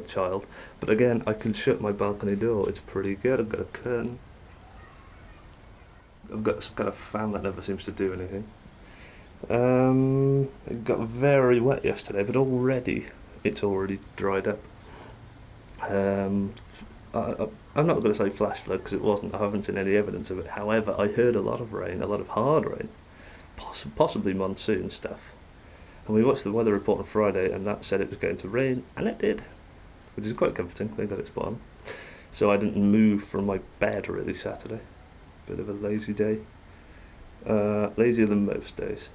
child. But again, I can shut my balcony door. It's pretty good. I've got a curtain. I've got some kind of fan that never seems to do anything. It got very wet yesterday, but already it's already dried up. Um, I'm not going to say flash flood because it wasn't. I haven't seen any evidence of it. However, I heard a lot of rain, a lot of hard rain, possibly monsoon stuff. And we watched the weather report on Friday, and that said it was going to rain, and it did, which is quite comforting. They got it spot on. So I didn't move from my bed really Saturday. Bit of a lazy day. Lazier than most days.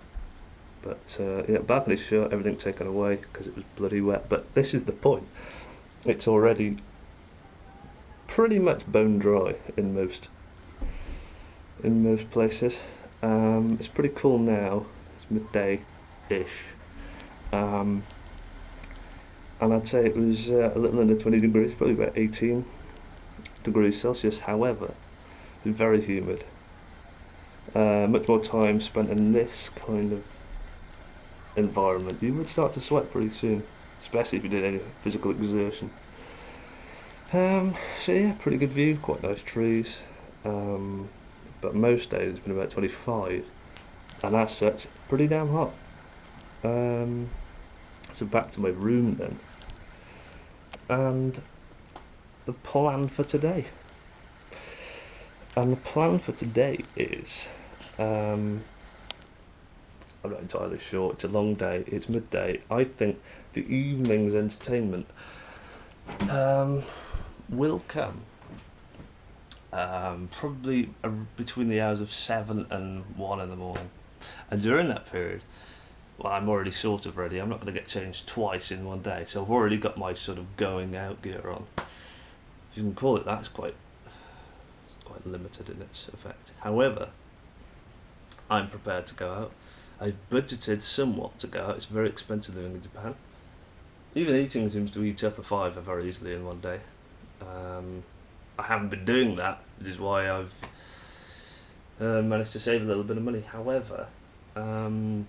But yeah, balcony shut, everything taken away because it was bloody wet. But this is the point. It's already pretty much bone dry in most places. It's pretty cool now. It's midday-ish. And I'd say it was a little under 20 degrees, probably about 18 degrees Celsius. However, it was very humid. Much more time spent in this kind of environment. You would start to sweat pretty soon, especially if you did any physical exertion. So yeah, pretty good view, quite nice trees. But most days it's been about 25, and as such, pretty damn hot. So back to my room then, and the plan for today. And the plan for today is, I'm not entirely sure. It's a long day. It's midday. I think the evening's entertainment will come probably between the hours of 7 and 1 in the morning. And during that period, well, I'm already sort of ready. I'm not going to get changed twice in one day, so I've already got my sort of going out gear on. You can call it that. It's quite limited in its effect. However, I'm prepared to go out. I've budgeted somewhat to go out. It's very expensive living in Japan. Even eating seems to eat up a fiver very easily in one day. I haven't been doing that, which is why I've managed to save a little bit of money. However, the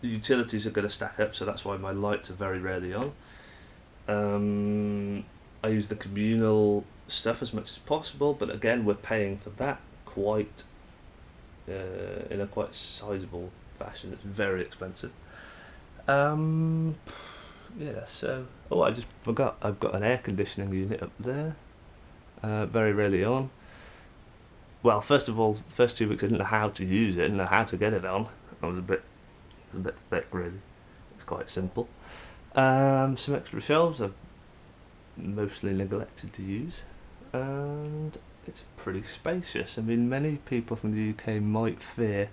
utilities are going to stack up, so that's why my lights are very rarely on. I use the communal stuff as much as possible, but again, we're paying for that quite in a quite sizable fashion. It's very expensive. Yeah, so I just forgot. I've got an air conditioning unit up there. Very rarely on. Well, first of all, first 2 weeks I didn't know how to use it, I didn't know how to get it on. I was a bit thick really. It's quite simple. Some extra shelves I've mostly neglected to use, and it's pretty spacious. I mean, many people from the UK might fear,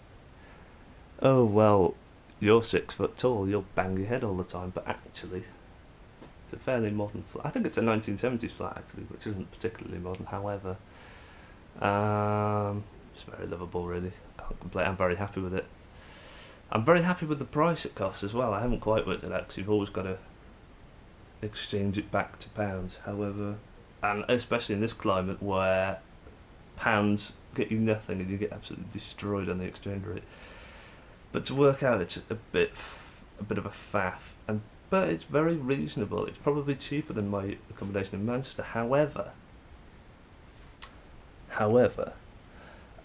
oh well, you're 6 foot tall, you'll bang your head all the time, but actually, it's a fairly modern flat. I think it's a 1970s flat actually, which isn't particularly modern. However, it's very livable really. Can't complain. I'm very happy with it. I'm very happy with the price it costs as well. I haven't quite worked it out because you've always got to exchange it back to pounds. However, and especially in this climate where pounds get you nothing and you get absolutely destroyed on the exchange rate. But to work out, it's a bit of a faff, but it's very reasonable. It's probably cheaper than my accommodation in Manchester. However,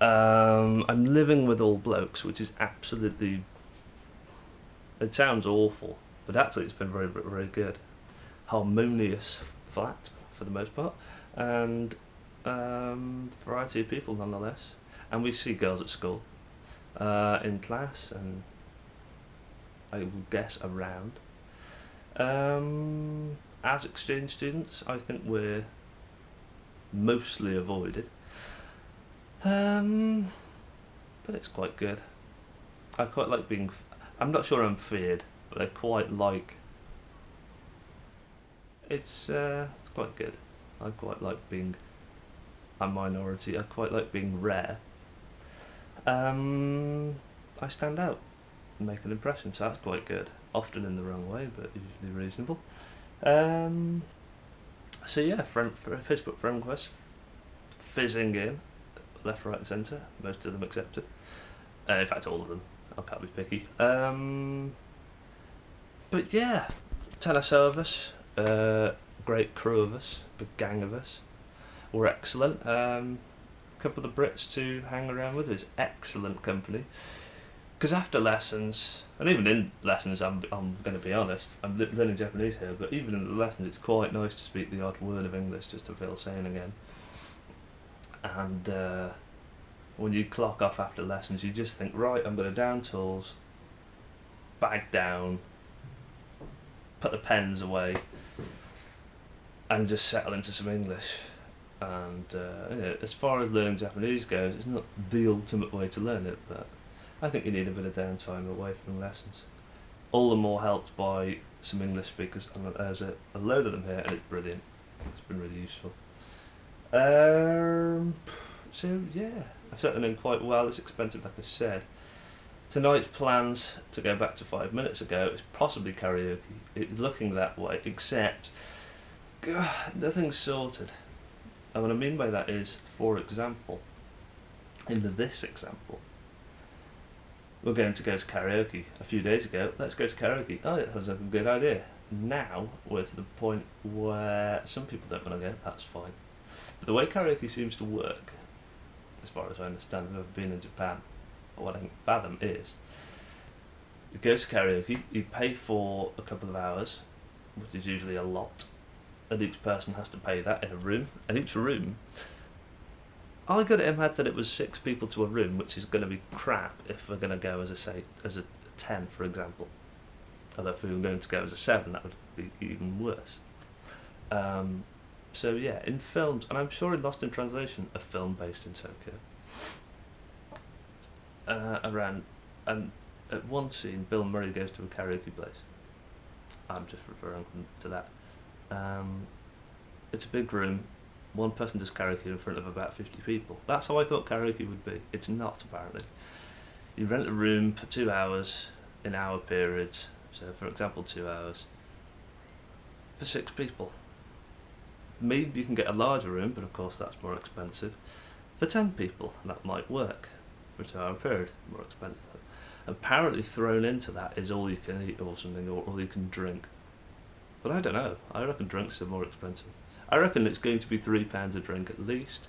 I'm living with all blokes, which is absolutely. It sounds awful, but actually it's been very, very good. Harmonious flat for the most part, and variety of people nonetheless. And we see girls at school, in class, and I would guess around. As exchange students, I think we're mostly avoided, but it's quite good. I quite like being. I'm not sure I'm feared, but I quite like. It's quite good. I quite like being a minority. I quite like being rare. I stand out and make an impression, so that's quite good. Often in the wrong way, but usually reasonable. So yeah, Facebook friend requests fizzing in, left, right, and centre. Most of them accepted. In fact, all of them. I can't be picky. But yeah, teleservice. Great crew of us, big gang of us. We're excellent. Couple of the Brits to hang around with is excellent company. Because after lessons, and even in lessons, I'm going to be honest, I'm learning Japanese here, but even in the lessons, it's quite nice to speak the odd word of English just to feel sane again. And when you clock off after lessons, you just think, right, I'm going to down tools, bag down, put the pens away, and just settle into some English. And as far as learning Japanese goes, it's not the ultimate way to learn it, but I think you need a bit of downtime away from lessons. All the more helped by some English speakers, and there's a load of them here, and it's brilliant. It's been really useful. So yeah, I've settled in quite well. It's expensive, like I said. Tonight's plans, to go back to 5 minutes ago, is possibly karaoke. It's looking that way, except nothing's sorted. And what I mean by that is, for example, in this example, we're going to go to karaoke. A few days ago, let's go to karaoke. Oh, that sounds like a good idea. Now, we're to the point where some people don't want to go, that's fine. But the way karaoke seems to work, as far as I understand, I've never been in Japan, but what I can fathom is, you go to karaoke, you pay for a couple of hours, which is usually a lot, and each person has to pay that in a room, and each room, I got it in my head that it was 6 people to a room, which is going to be crap if we're going to go as a 10, for example. Although if we were going to go as a 7, that would be even worse. So yeah, in films, and I'm sure in Lost in Translation, a film based in Tokyo, and at one scene, Bill Murray goes to a karaoke place. I'm just referring to that. It's a big room. One person does karaoke in front of about 50 people. That's how I thought karaoke would be. It's not, apparently. You rent a room for 2 hours in hour periods. So, for example, 2 hours for 6 people. Maybe you can get a larger room, but of course that's more expensive. For 10 people, that might work for a 2 hour period, more expensive. Apparently thrown into that is all you can eat or something, or all you can drink. But I don't know, I reckon drinks are more expensive. I reckon it's going to be £3 a drink at least.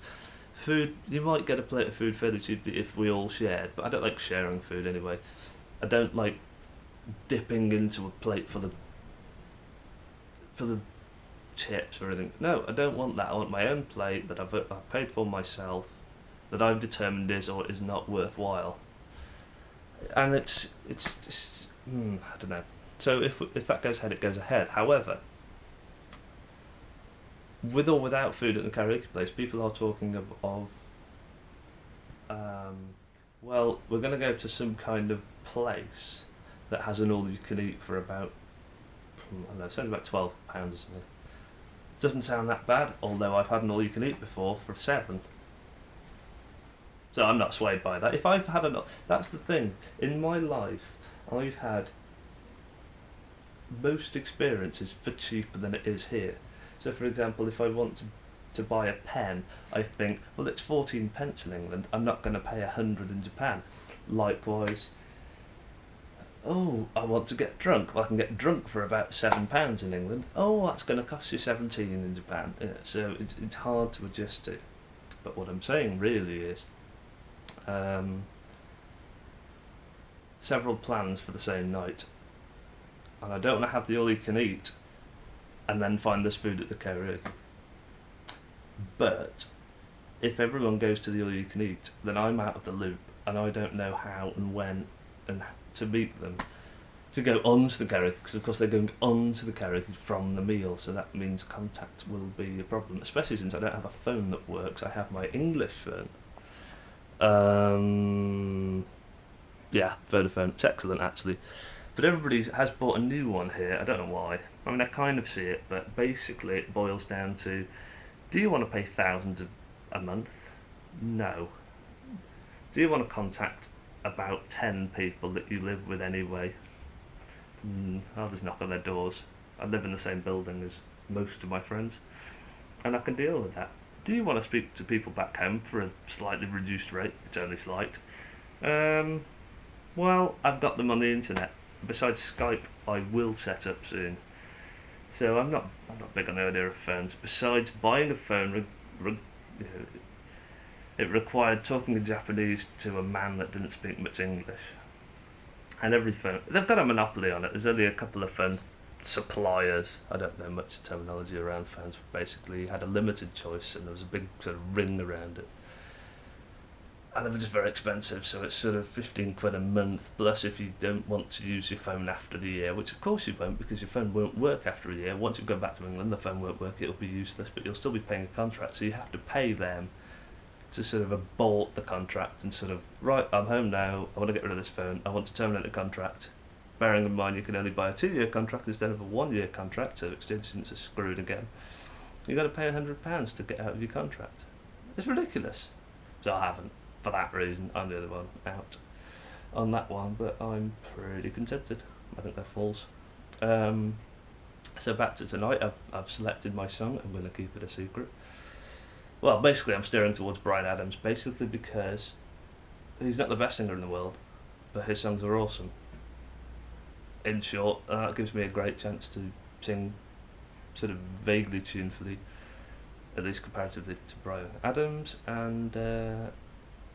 Food, you might get a plate of food fairly cheaply if we all shared, but I don't like sharing food anyway. I don't like dipping into a plate for the chips or anything. No, I don't want that. I want my own plate that I've paid for myself, that I've determined is or is not worthwhile. And it's just, I don't know. So if that goes ahead, it goes ahead. However, with or without food at the karaoke place, people are talking of well, we're going to go to some kind of place that has an all-you-can-eat for about, I don't know, sounds about £12 or something. Doesn't sound that bad, although I've had an all-you-can-eat before for 7. So I'm not swayed by that. If I've had that's the thing. In my life, I've had most experiences for cheaper than it is here. So for example, if I want to buy a pen, I think, well, it's 14 pence in England, I'm not going to pay 100 in Japan. Likewise, oh, I want to get drunk, well, I can get drunk for about £7 in England. Oh, that's going to cost you 17 in Japan. Yeah, so it's hard to adjust to. But what I'm saying really is, several plans for the same night, and I don't want to have the all you can eat and then find this food at the karaoke. But if everyone goes to the all you can eat, then I'm out of the loop and I don't know how and when and to meet them to go on to the karaoke, because of course they're going on to the karaoke from the meal, so that means contact will be a problem, especially since I don't have a phone that works. I have my English phone. Yeah, Vodafone. It's excellent actually. But everybody has bought a new one here. I don't know why. I mean, I kind of see it, but basically it boils down to, do you want to pay thousands a month? No. Do you want to contact about 10 people that you live with anyway? I'll just knock on their doors. I live in the same building as most of my friends, and I can deal with that. Do you want to speak to people back home for a slightly reduced rate? It's only slight. Well, I've got them on the internet. Besides Skype, I will set up soon. So I'm not big on the idea of phones. Besides, buying a phone, you know, it required talking in Japanese to a man that didn't speak much English. And every phone, they've got a monopoly on it. There's only a couple of phone suppliers. I don't know much terminology around phones, but basically you had a limited choice and there was a big sort of ring around it. And they were just very expensive, so it's sort of 15 quid a month, plus if you don't want to use your phone after the year, which of course you won't, because your phone won't work after a year. Once you go back to England, the phone won't work, it'll be useless, but you'll still be paying a contract, so you have to pay them to sort of abort the contract and sort of, right, I'm home now, I want to get rid of this phone, I want to terminate the contract. Bearing in mind you can only buy a 2-year contract instead of a 1-year contract, so extensions are screwed again. You've got to pay £100 to get out of your contract. It's ridiculous. So I haven't. For that reason, I'm the other one out on that one, but I'm pretty contented. I think that falls. So back to tonight, I've selected my song. I'm going to keep it a secret. Well, basically, I'm steering towards Bryan Adams, basically because he's not the best singer in the world, but his songs are awesome. In short, that gives me a great chance to sing sort of vaguely tunefully, at least comparatively to Bryan Adams, and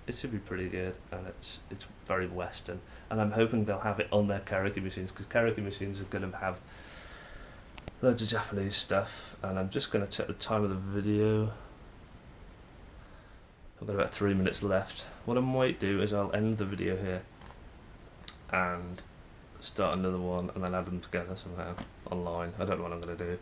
it should be pretty good, and it's very Western, and I'm hoping they'll have it on their karaoke machines, because karaoke machines are going to have loads of Japanese stuff. And I'm just going to check the time of the video. I've got about 3 minutes left. What I might do is I'll end the video here and start another one and then add them together somehow online. I don't know what I'm going to do.